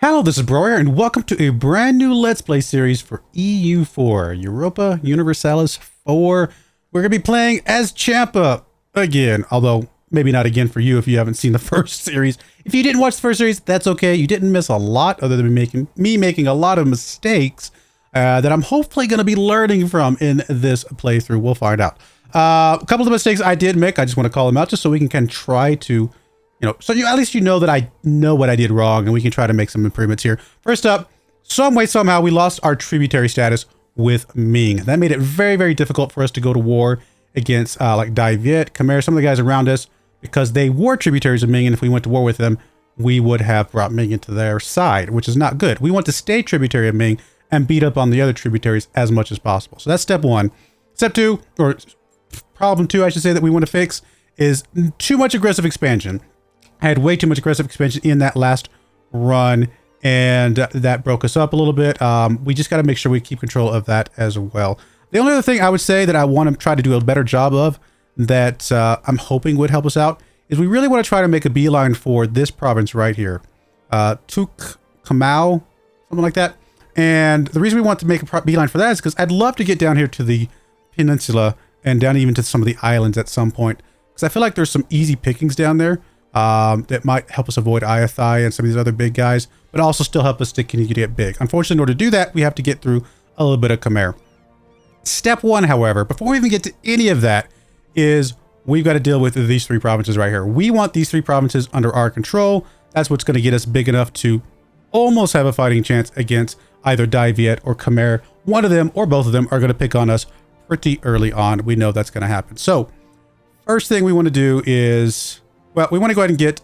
Hello, this is Broyar, and welcome to a brand new Let's Play series for EU4, Europa Universalis IV. We're going to be playing as Champa again, although maybe not again for you if you haven't seen the first series. If you didn't watch the first series, that's okay. You didn't miss a lot other than me making a lot of mistakes that I'm hopefully going to be learning from in this playthrough. We'll find out. A couple of mistakes I did make, I just want to call them out just so we can try to... so at least you know that I know what I did wrong and we can try to make some improvements here. First up, some way, somehow, we lost our tributary status with Ming. That made it very, very difficult for us to go to war against like Dai Viet, Khmer, some of the guys around us, because they were tributaries of Ming, and if we went to war with them, we would have brought Ming into their side, which is not good. We want to stay tributary of Ming and beat up on the other tributaries as much as possible. So that's step one. Step two, or problem two, I should say, that we want to fix is too much aggressive expansion. I had way too much aggressive expansion in that last run, and that broke us up a little bit. We just got to make sure we keep control of that as well. The only other thing I would say that I want to try to do a better job of that I'm hoping would help us out is we really want to try to make a beeline for this province right here. Tuk Kamau, something like that. And the reason we want to make a beeline for that is because I'd love to get down here to the peninsula and down even to some of the islands at some point, because I feel like there's some easy pickings down there. That might help us avoid Iathai and some of these other big guys, but also still help us to continue to get big. Unfortunately, in order to do that, we have to get through a little bit of Khmer. Step one, however, before we even get to any of that, is we've got to deal with these three provinces right here. We want these three provinces under our control. That's what's going to get us big enough to almost have a fighting chance against either Dai Viet or Khmer. One of them or both of them are going to pick on us pretty early on. We know that's going to happen. So, first thing we want to do is... well, we want to go ahead and get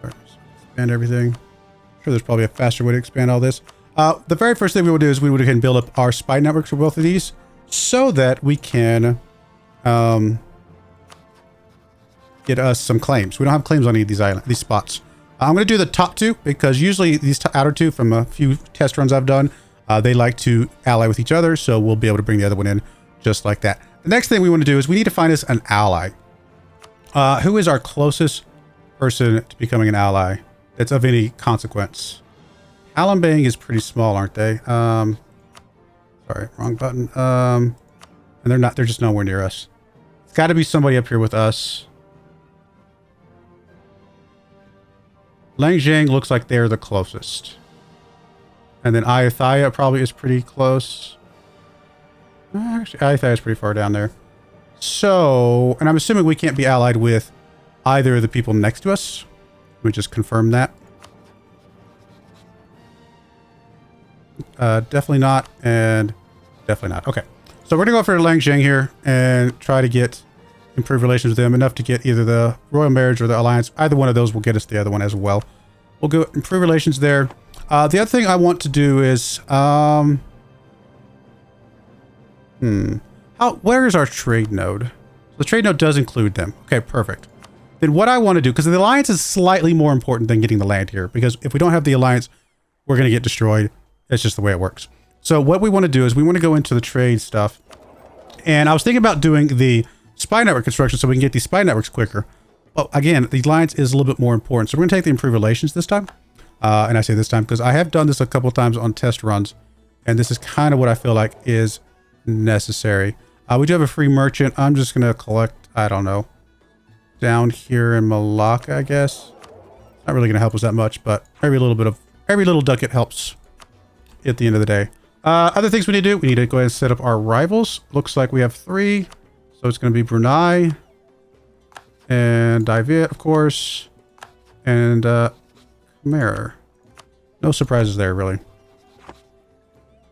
expand everything. I'm sure there's probably a faster way to expand all this. The very first thing we would do is we would go ahead and build up our spy networks for both of these so that we can get us some claims. We don't have claims on any of these spots. I'm going to do the top two because usually these outer two, from a few test runs I've done, they like to ally with each other, so we'll be able to bring the other one in just like that. The next thing we want to do is we need to find us an ally. Who is our closest person to becoming an ally that's of any consequence? Halambang is pretty small, aren't they? Sorry, wrong button. And they're just nowhere near us. It's got to be somebody up here with us. Langjiang looks like they're the closest. And then Ayathaya probably is pretty close. Actually, Ayathaya is pretty far down there. So, and I'm assuming we can't be allied with either of the people next to us. Let me just confirm that. Definitely not, and definitely not. Okay, so we're going to go for Langjiang here and try to get improved relations with them, enough to get either the Royal Marriage or the Alliance. Either one of those will get us the other one as well. We'll go improve relations there. The other thing I want to do is... where is our trade node? So the trade node does include them. Okay, perfect. Then what I want to do, because the alliance is slightly more important than getting the land here, because if we don't have the alliance, we're going to get destroyed. That's just the way it works. So what we want to do is we want to go into the trade stuff. And I was thinking about doing the spy network construction so we can get these spy networks quicker. But again, the alliance is a little bit more important. So we're going to take the improved relations this time. And I say this time because I have done this a couple of times on test runs. And this is kind of what I feel like is necessary. We do have a free merchant. I'm just going to collect, I don't know, down here in Malacca, I guess. Not really going to help us that much, but every little ducat helps at the end of the day. Other things we need to do, we need to go ahead and set up our rivals. Looks like we have three. So it's going to be Brunei and Dai Viet, of course, and Khmer. No surprises there, really.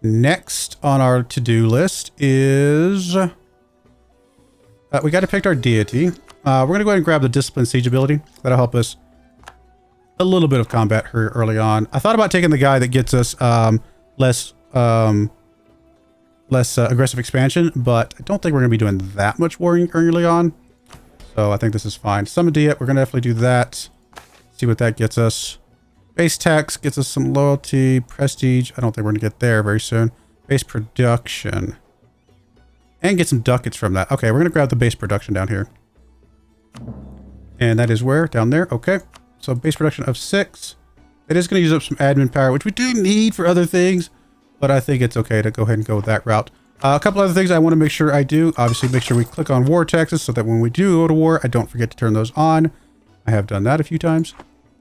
Next on our to-do list is... we got to pick our deity. We're going to go ahead and grab the Discipline Siege ability. That'll help us a little bit of combat here early on. I thought about taking the guy that gets us less aggressive expansion, but I don't think we're going to be doing that much warring early on. So I think this is fine. Summon Diet, we're going to definitely do that. See what that gets us. Base tax gets us some loyalty. Prestige, I don't think we're going to get there very soon. Base production. And get some ducats from that. Okay, we're going to grab the base production down here. And that is where? Down there. Okay. So base production of 6. It is going to use up some admin power, which we do need for other things, but I think it's okay to go ahead and go that route. A couple other things I want to make sure I do. Obviously, make sure we click on war taxes so that when we do go to war, I don't forget to turn those on. I have done that a few times.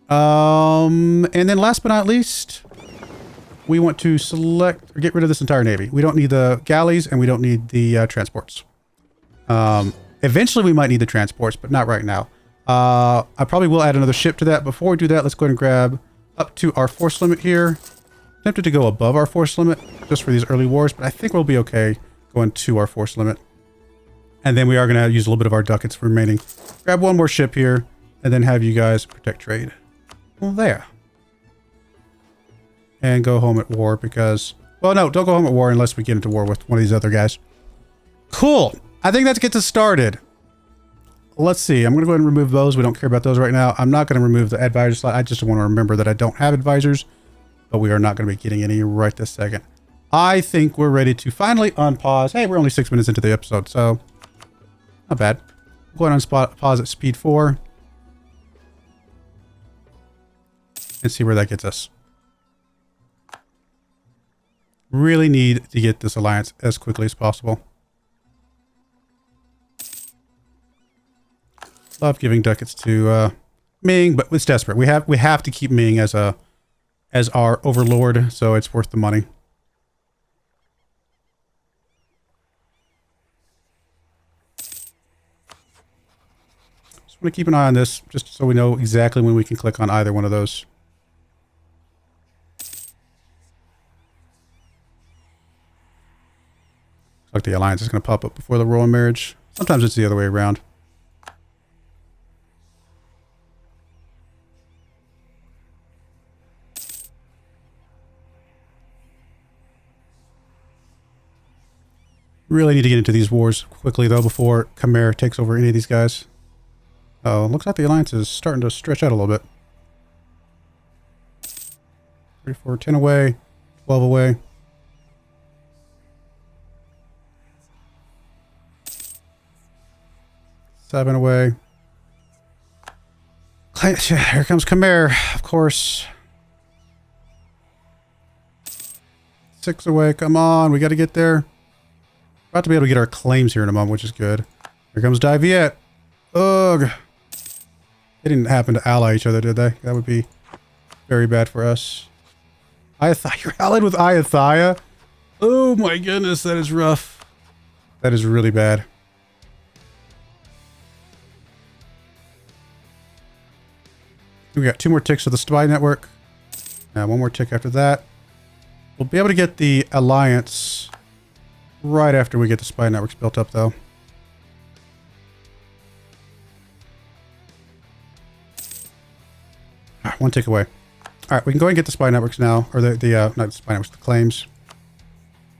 And then last but not least, we want to select or get rid of this entire navy. We don't need the galleys and we don't need the transports. Eventually, we might need the transports, but not right now. I probably will add another ship to that. Before we do that, let's go ahead and grab up to our force limit here. Tempted to go above our force limit just for these early wars, but I think we'll be okay going to our force limit. And then we are going to use a little bit of our ducats remaining. Grab one more ship here and then have you guys protect trade. Well, there. And go home at war because... Well, no, don't go home at war unless we get into war with one of these other guys. Cool. I think that gets us started. Let's see. I'm going to go ahead and remove those. We don't care about those right now. I'm not going to remove the advisor slot. I just want to remember that I don't have advisors, but we are not going to be getting any right this second. I think we're ready to finally unpause. Hey, we're only 6 minutes into the episode, so not bad. Go ahead and pause at speed 4 and see where that gets us. Really need to get this alliance as quickly as possible. Love giving ducats to Ming, but it's desperate. We have to keep Ming as our overlord, so it's worth the money. Just want to keep an eye on this, just so we know exactly when we can click on either one of those. Looks like the alliance is going to pop up before the royal marriage. Sometimes it's the other way around. Really need to get into these wars quickly, though, before Khmer takes over any of these guys. Oh, looks like the alliance is starting to stretch out a little bit. 34, 10 away, 12 away. Seven away. Here comes Khmer, of course. 6 away. Come on, we got to get there. About to be able to get our claims here in a moment, which is good. Here comes Dai Viet. Ugh. They didn't happen to ally each other, did they? That would be very bad for us. Ayathaya, you're allied with Ayathaya? Oh my goodness, that is rough. That is really bad. We got 2 more ticks of the spy network. And 1 more tick after that. We'll be able to get the alliance right after we get the spy networks built up, though. All right, 1 tick away. All right, we can go ahead and get the spy networks now, or not the spy networks, the claims.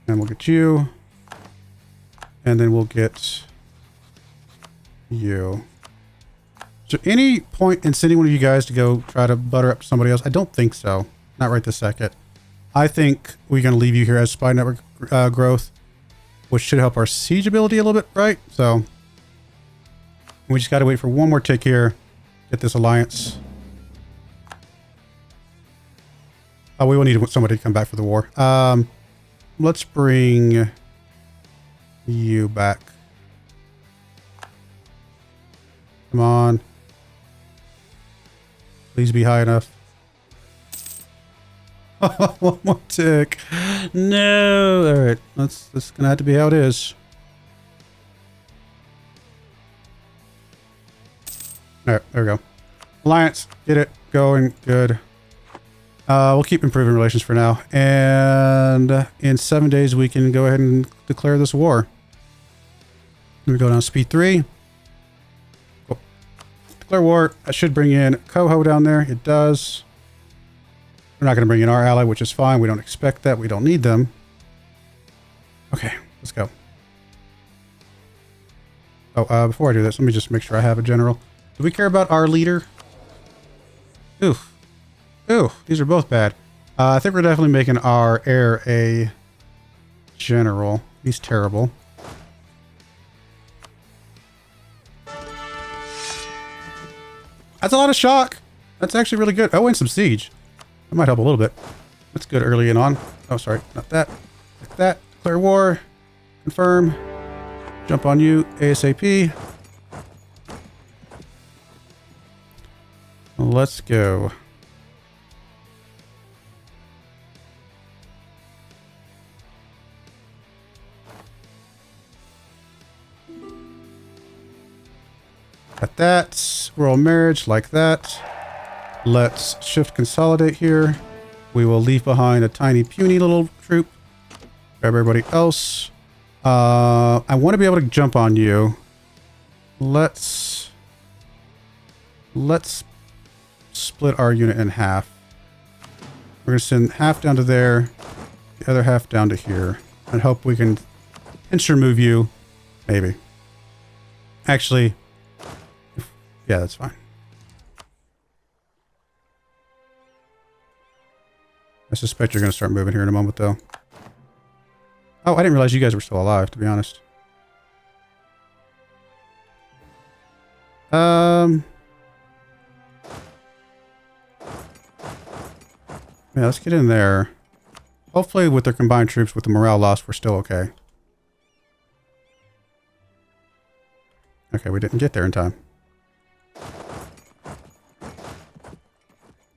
And we'll get you. And then we'll get you. Is there any point in sending one of you guys to go try to butter up somebody else? I don't think so. Not right this second. I think we're going to leave you here as spy network growth, which should help our siege ability a little bit, right? So we just got to wait for 1 more tick here. Get this alliance. Oh, we will need somebody to come back for the war. Let's bring you back. Come on. Please be high enough. 1 more tick. No. All right. That's gonna have to be how it is. All right. There we go. Alliance. Get it going. Good. We'll keep improving relations for now. And in 7 days, we can go ahead and declare this war. Let me go down to speed 3. Cool. Declare war. I should bring in Coho down there. It does. We're not going to bring in our ally, which is fine. We don't expect that. We don't need them. Okay, let's go. Oh, before I do this, let me just make sure I have a general. Do we care about our leader? Oof. Ooh, these are both bad. I think we're definitely making our heir a general. He's terrible. That's a lot of shock. That's actually really good. Oh, and some siege. That might help a little bit. That's good early and on. Oh, sorry. Not that. Like that. Declare war. Confirm. Jump on you ASAP. Let's go. Got that. Royal marriage like that. Let's shift consolidate here. We will leave behind a tiny puny little troop. Grab everybody else. I want to be able to jump on you. Let's split our unit in half. We're going to send half down to there, the other half down to here, and hope we can pincher move you. Maybe. Actually, yeah, that's fine. I suspect you're going to start moving here in a moment, though. Oh, I didn't realize you guys were still alive, to be honest. Yeah, let's get in there. Hopefully with their combined troops, with the morale lost, we're still okay. Okay, we didn't get there in time.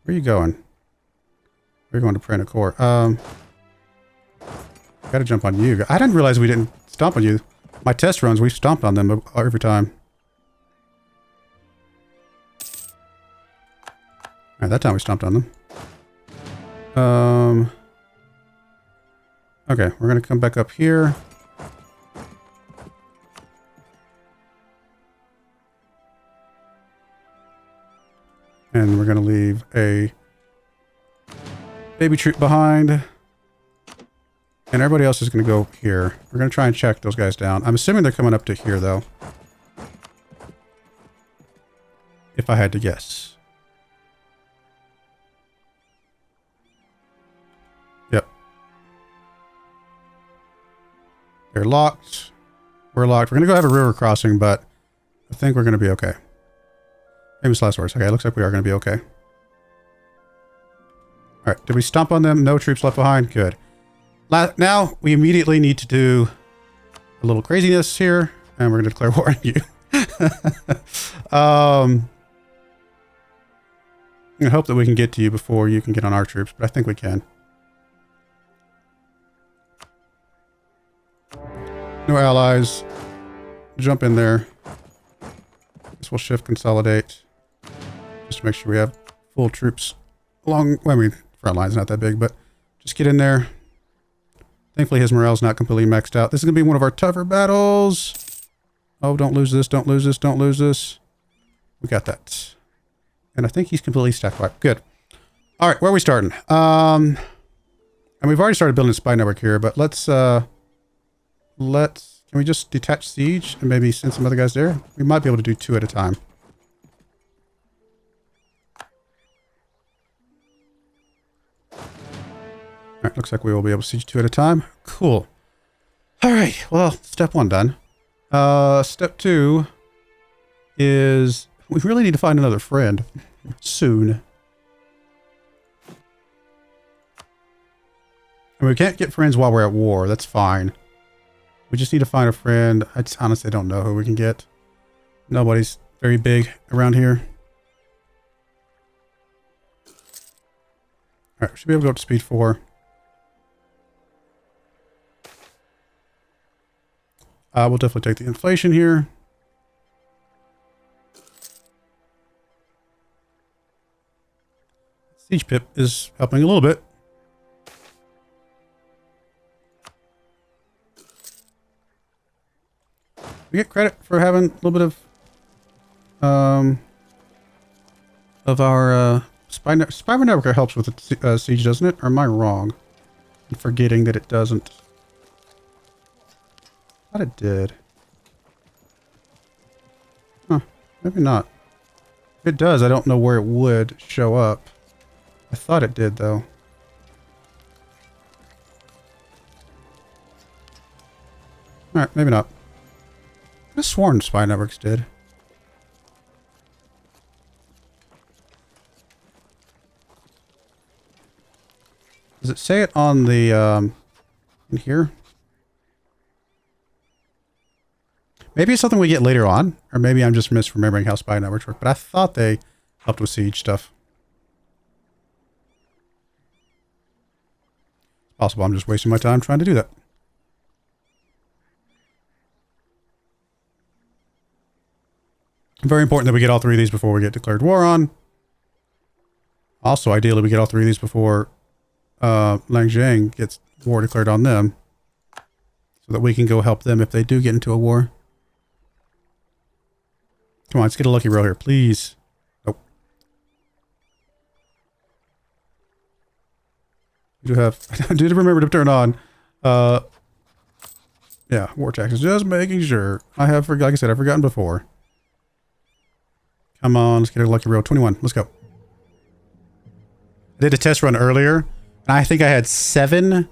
Where are you going? We're going to print a core. Gotta jump on you. I didn't realize we didn't stomp on you. My test runs, we stomped on them every time. Alright, that time we stomped on them. Okay, we're gonna come back up here. And we're gonna leave a baby troop behind. And everybody else is going to go here. We're going to try and check those guys down. I'm assuming they're coming up to here, though. If I had to guess. Yep. They're locked. We're locked. We're going to go have a river crossing, but I think we're going to be okay. Famous last words. Okay, it looks like we are going to be okay. Alright, did we stomp on them? No troops left behind? Good. Now, we immediately need to do a little craziness here, and we're going to declare war on you. I hope that we can get to you before you can get on our troops, but I think we can. No allies. Jump in there. This will shift consolidate. Just to make sure we have full troops along. Well, I mean, front line's not that big, but just get in there. Thankfully, his morale's not completely maxed out. This is going to be one of our tougher battles. Oh, don't lose this. Don't lose this. Don't lose this. We got that. And I think he's completely stacked wiped. Good. All right, where are we starting? And we've already started building a spy network here, but can we just detach siege and maybe send some other guys there? We might be able to do 2 at a time. All right, looks like we will be able to siege 2 at a time. Cool. All right, well, step 1 done. Step 2 is we really need to find another friend soon. And we can't get friends while we're at war. That's fine. We just need to find a friend. I just honestly don't know who we can get. Nobody's very big around here. All right, we should be able to go up to speed 4. We'll definitely take the inflation here. Siege pip is helping a little bit. We get credit for having a little bit of our spy network helps with the siege, doesn't it? Or am I wrong? I'm forgetting that it doesn't. I thought it did. Huh. Maybe not. If it does, I don't know where it would show up. I thought it did, though. Alright, maybe not. I sworn spy networks did. Does it say it on the, in here? Maybe it's something we get later on, or maybe I'm just misremembering how spy networks work, but I thought they helped with siege stuff. It's possible I'm just wasting my time trying to do that. Very important that we get all three of these before we get declared war on. Also, ideally, we get all three of these before Langjiang gets war declared on them, so that we can go help them if they do get into a war. Come on, let's get a lucky roll here, please. Nope. I do remember to turn on. Yeah, war taxes. Just making sure. Like I said, I've forgotten before. Come on, let's get a lucky roll. 21. Let's go. I did a test run earlier, and I think I had 7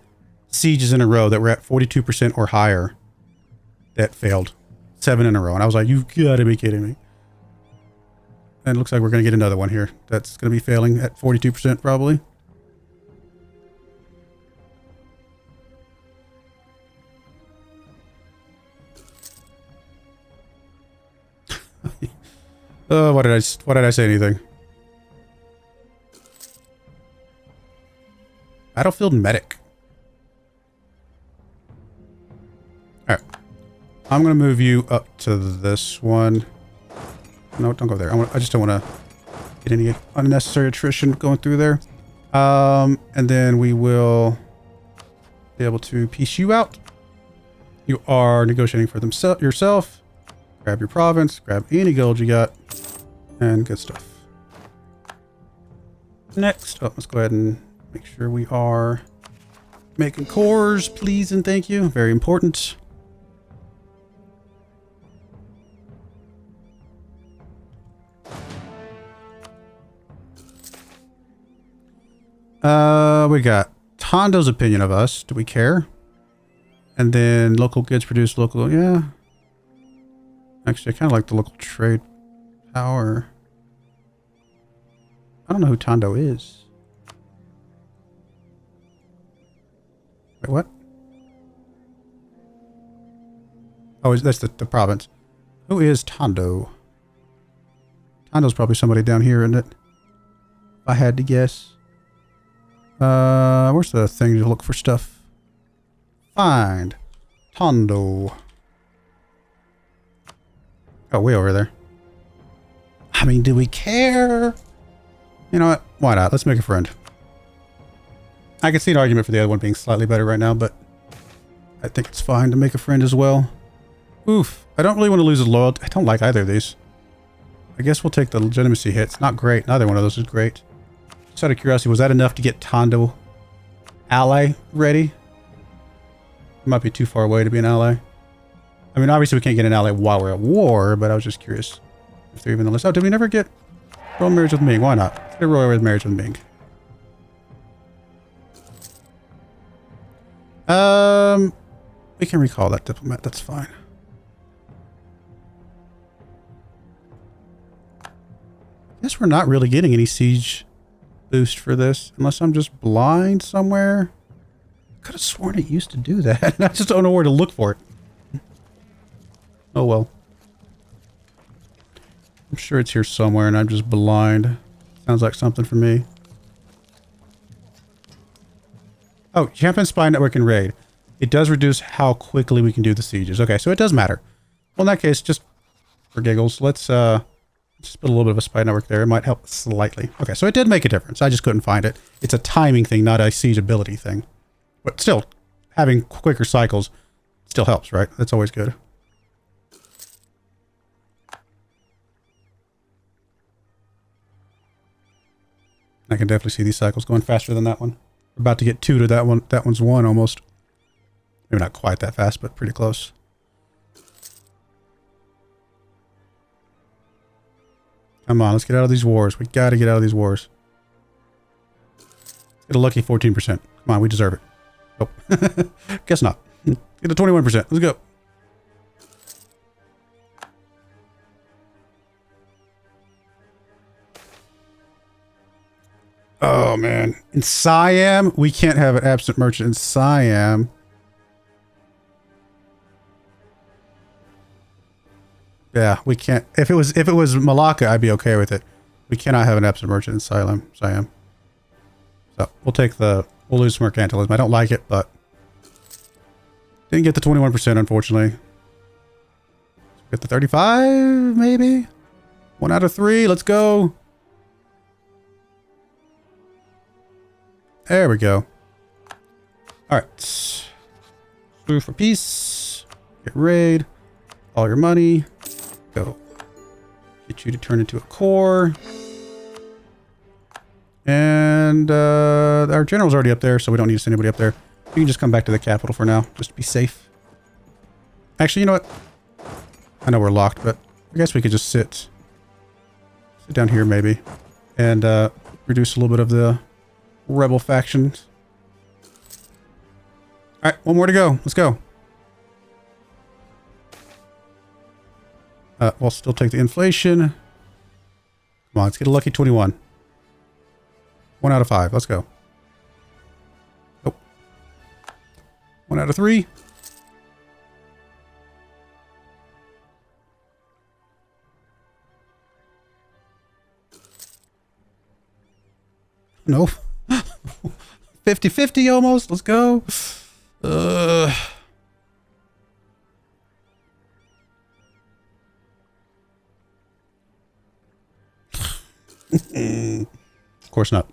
sieges in a row that were at 42% or higher that failed. 7 in a row. And I was like, you've got to be kidding me. And it looks like we're going to get another one here. That's going to be failing at 42% probably. Oh, why did I say anything? Battlefield medic. Alright. I'm going to move you up to this one. No, don't go there. I just don't want to get any unnecessary attrition going through there. And then we will be able to piece you out. You are negotiating for yourself. Grab your province. Grab any gold you got. And good stuff. Next up, let's go ahead and make sure we are making cores, please and thank you. Very important. We got Tondo's opinion of us. Do we care? And then local goods produced local. Yeah. Actually, I kind of like the local trade power. I don't know who Tondo is. Wait, what? Oh, that's the province. Who is Tondo? Tondo's probably somebody down here, isn't it? If I had to guess. Where's the thing to look for stuff? Find Tondo. Oh, way over there. I mean, do we care? You know what? Why not? Let's make a friend. I can see an argument for the other one being slightly better right now, but I think it's fine to make a friend as well. Oof. I don't really want to lose his loyalty. I don't like either of these. I guess we'll take the legitimacy hits. Not great. Neither one of those is great. Just out of curiosity, was that enough to get Tondo ally ready? It might be too far away to be an ally. I mean, obviously we can't get an ally while we're at war, but I was just curious if they're even on the list. Oh, did we never get royal marriage with Ming? Why not? Let's get royal marriage with Ming. We can recall that diplomat. That's fine. Guess we're not really getting any siege boost for this, unless I'm just blind somewhere. Could have sworn it used to do that. I just don't know where to look for it. Oh well. I'm sure it's here somewhere and I'm just blind. Sounds like something for me. Oh, Champa Spy Network and Raid. It does reduce how quickly we can do the sieges. Okay, so it does matter. Well, in that case, just for giggles, let's just put a little bit of a spy network there. It might help slightly. Okay, so it did make a difference. I just couldn't find it. It's a timing thing, not a siege ability thing. But still, having quicker cycles still helps, right? That's always good. I can definitely see these cycles going faster than that one. We're about to get 2 to that one. That one's 1 almost. Maybe not quite that fast, but pretty close. Come on, let's get out of these wars. We got to get out of these wars. Let's get a lucky 14%. Come on, we deserve it. Oh, guess not. Get a 21%. Let's go. Oh, man. In Siam, we can't have an absent merchant in Siam. Yeah, we can't. If it was Malacca, I'd be okay with it. We cannot have an absent merchant in Siam. So we'll lose mercantilism. I don't like it, but didn't get the 21%, unfortunately. Get the 35, maybe? 1 out of 3. Let's go. There we go. All right. Sue for peace. Get raid. All your money. Go. Get you to turn into a core. And our general's already up there, so we don't need to send anybody up there. You can just come back to the capital for now, just to be safe. Actually, you know what? I know we're locked, but I guess we could just sit down here maybe, and reduce a little bit of the rebel factions. All right, one more to go. Let's go. We'll still take the inflation. Come on, let's get a lucky 21. 1 out of 5. Let's go. Nope. 1 out of 3. Nope. 50-50 almost. Let's go. Of course not.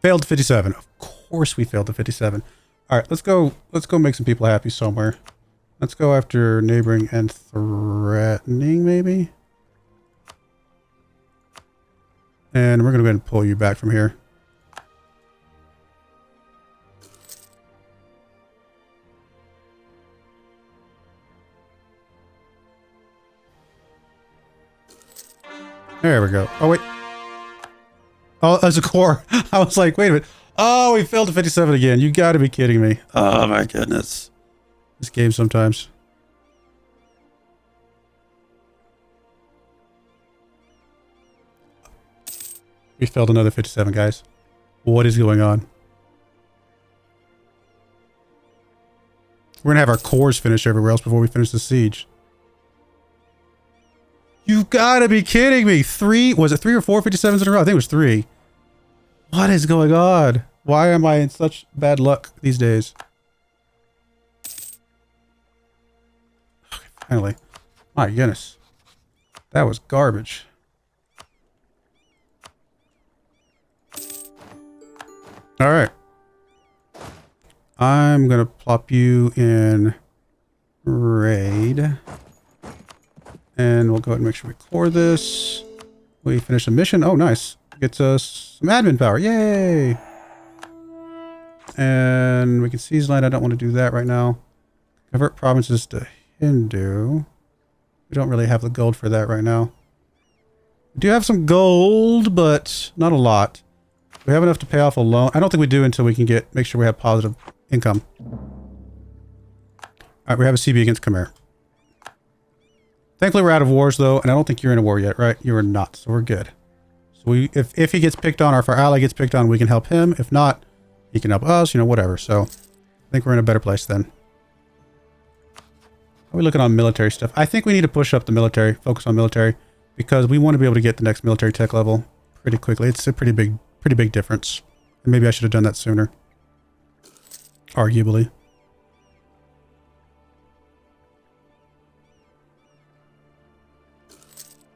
Failed to 57. Of course we failed to 57. All right, let's go make some people happy somewhere. Let's go after neighboring and threatening, maybe. And we're going to go ahead and pull you back from here. There we go. Oh, wait. Oh, as a core. I was like, wait a minute. Oh, we failed to 57 again. You got to be kidding me. Oh, my goodness. This game sometimes. We failed another 57, guys. What is going on? We're going to have our cores finished everywhere else before we finish the siege. You gotta be kidding me. Was it 3 or 4 57s in a row? I think it was 3. What is going on? Why am I in such bad luck these days? Okay, finally. My goodness. That was garbage. All right. I'm gonna plop you in raid. And we'll go ahead and make sure we core this. We finish a mission. Oh, nice. Gets us some admin power. Yay! And we can seize land. I don't want to do that right now. Convert provinces to Hindu. We don't really have the gold for that right now. We do have some gold, but not a lot. We have enough to pay off a loan. I don't think we do until we can make sure we have positive income. All right, we have a CB against Khmer. Thankfully, we're out of wars, though, and I don't think you're in a war yet, right? You are not, so we're good. So if he gets picked on, or if our ally gets picked on, we can help him. If not, he can help us, you know, whatever. So I think we're in a better place then. How are we looking on military stuff? I think we need to push up the military, focus on military, because we want to be able to get the next military tech level pretty quickly. It's a pretty big difference. And maybe I should have done that sooner. Arguably.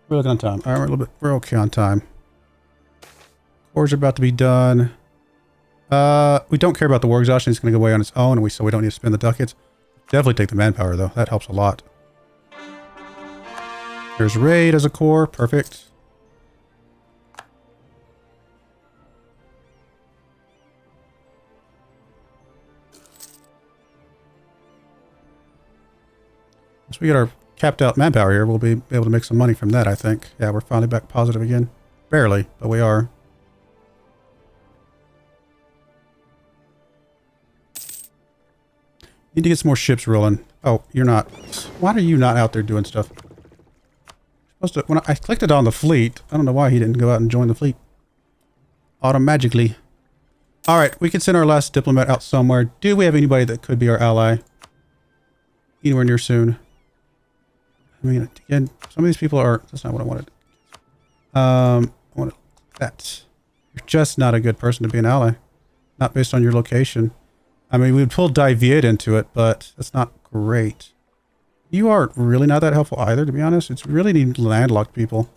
We're looking on time. All right, we're okay on time. Cores are about to be done. We don't care about the war exhaustion. It's going to go away on its own, and so we don't need to spend the ducats. Definitely take the manpower, though. That helps a lot. There's raid as a core. Perfect. Once we get our capped out manpower here, we'll be able to make some money from that, I think. Yeah, we're finally back positive again. Barely, but we are. Need to get some more ships rolling. Oh, you're not. Why are you not out there doing stuff? Supposed to, when I clicked it on the fleet, I don't know why he didn't go out and join the fleet. Automagically. Alright, we can send our last diplomat out somewhere. Do we have anybody that could be our ally? Anywhere near soon? I mean, again, some of these people are... That's not what I wanted. I wanted that. You're just not a good person to be an ally. Not based on your location. I mean, we would pull Diviet into it, but that's not great. You are really not that helpful either, to be honest. It's really need landlocked people.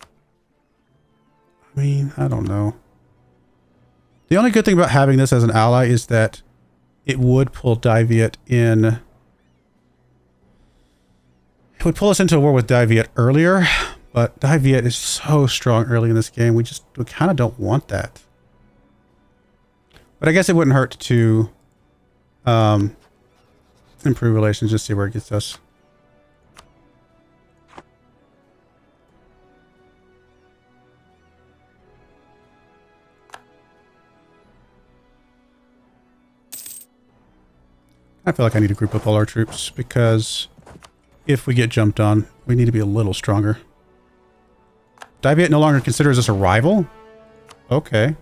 I mean, I don't know. The only good thing about having this as an ally is that it would pull Diviet in. It would pull us into a war with Diviet earlier, but Diviet is so strong early in this game. We kind of don't want that. But I guess it wouldn't hurt to improve relations, just see where it gets us. I feel like I need to group up all our troops because if we get jumped on, we need to be a little stronger. Diviet no longer considers us a rival? Okay.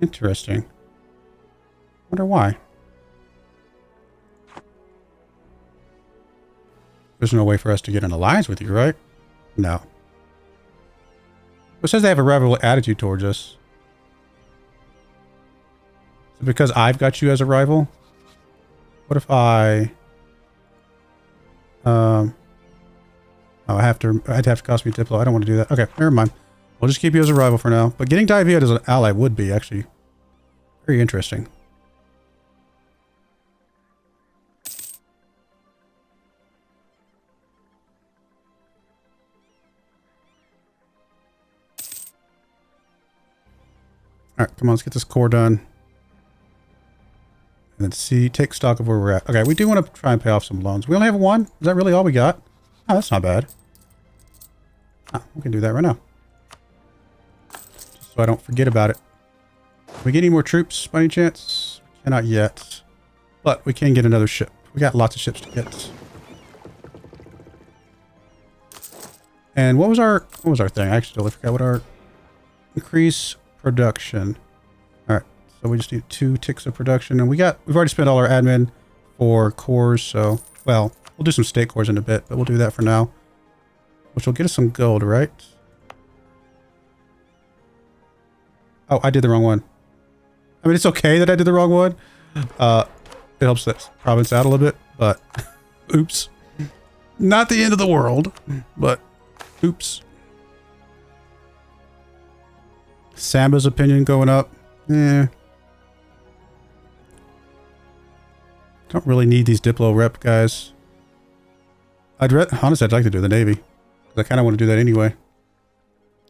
Interesting. Wonder why. There's no way for us to get an alliance with you, right? No. It says they have a rival attitude towards us. Is it because I've got you as a rival? What if I... Oh, I'd have to cost me a Diplo. I don't want to do that. Okay, never mind. We'll just keep you as a rival for now. But getting Diviet as an ally would be actually very interesting. Alright, come on, let's get this core done. And then take stock of where we're at. Okay, we do want to try and pay off some loans. We only have one? Is that really all we got? Oh, that's not bad. Ah, we can do that right now. Just so I don't forget about it. Can we get any more troops by any chance? We cannot yet. But we can get another ship. We got lots of ships to get. And what was our thing? I actually totally forgot what our increase production. Alright, so we just need 2 ticks of production. And we've already spent all our admin for cores, so well, we'll do some state cores in a bit, but we'll do that for now. Which will get us some gold, right? Oh, I did the wrong one. I mean, it's okay that I did the wrong one. It helps that province out a little bit, but oops. Not the end of the world, but oops. Samba's opinion going up. Eh. Don't really need these Diplo rep guys. Honestly, I'd like to do the Navy. I kind of want to do that anyway.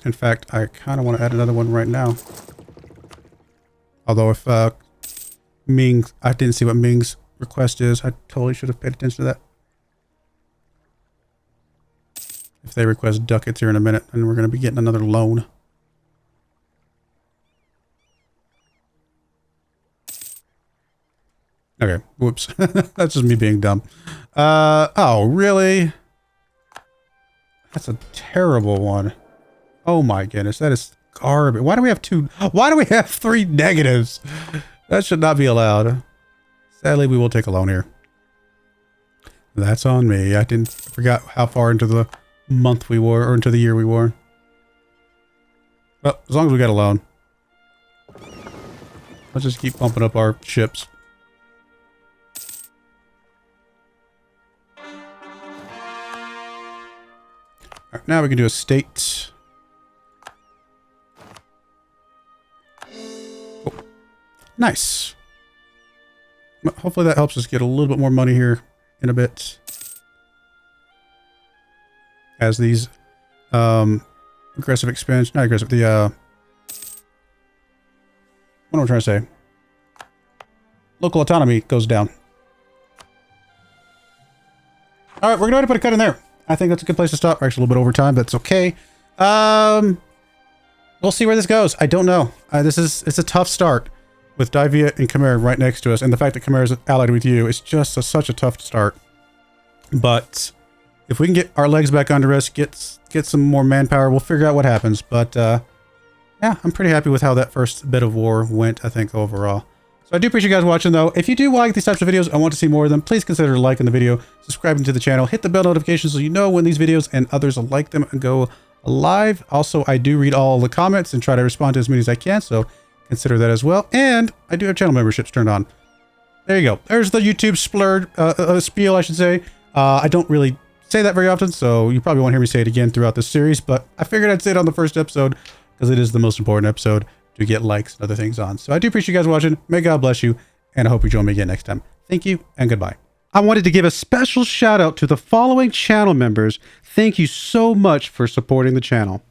In fact, I kind of want to add another one right now. Although if Ming, I didn't see what Ming's request is. I totally should have paid attention to that. If they request ducats here in a minute, and we're going to be getting another loan. Okay, whoops. That's just me being dumb. Oh, really? That's a terrible one. Oh my goodness, that is garbage. Why do we have 3 negatives? That should not be allowed. Sadly, we will take a loan here. That's on me. I forgot how far into the month we were, or into the year we were. Well, as long as we got a loan. Let's just keep pumping up our ships. All right, now we can do a state. Oh, nice. Hopefully that helps us get a little bit more money here in a bit. As these aggressive expansion, not aggressive, the what am I trying to say? Local autonomy goes down. All right, we're going to put a cut in there. I think that's a good place to stop. We're actually a little bit over time, but it's okay. We'll see where this goes. I don't know. It's a tough start with Divia and Chimera right next to us, and the fact that Chimera is allied with you is just such a tough start. But if we can get our legs back under us, get some more manpower, we'll figure out what happens. But yeah, I'm pretty happy with how that first bit of war went, I think, overall. So I do appreciate you guys watching, though. If you do like these types of videos and want to see more of them, please consider liking the video, subscribing to the channel, hit the bell notification so you know when these videos and others like them go live. Also, I do read all the comments and try to respond to as many as I can, so consider that as well. And I do have channel memberships turned on. There you go. There's the YouTube spiel, I should say. I don't really say that very often, so you probably won't hear me say it again throughout this series, but I figured I'd say it on the first episode because it is the most important episode to get likes and other things on. So I do appreciate you guys watching. May God bless you, and I hope you join me again next time. Thank you, and goodbye. I wanted to give a special shout out to the following channel members. Thank you so much for supporting the channel.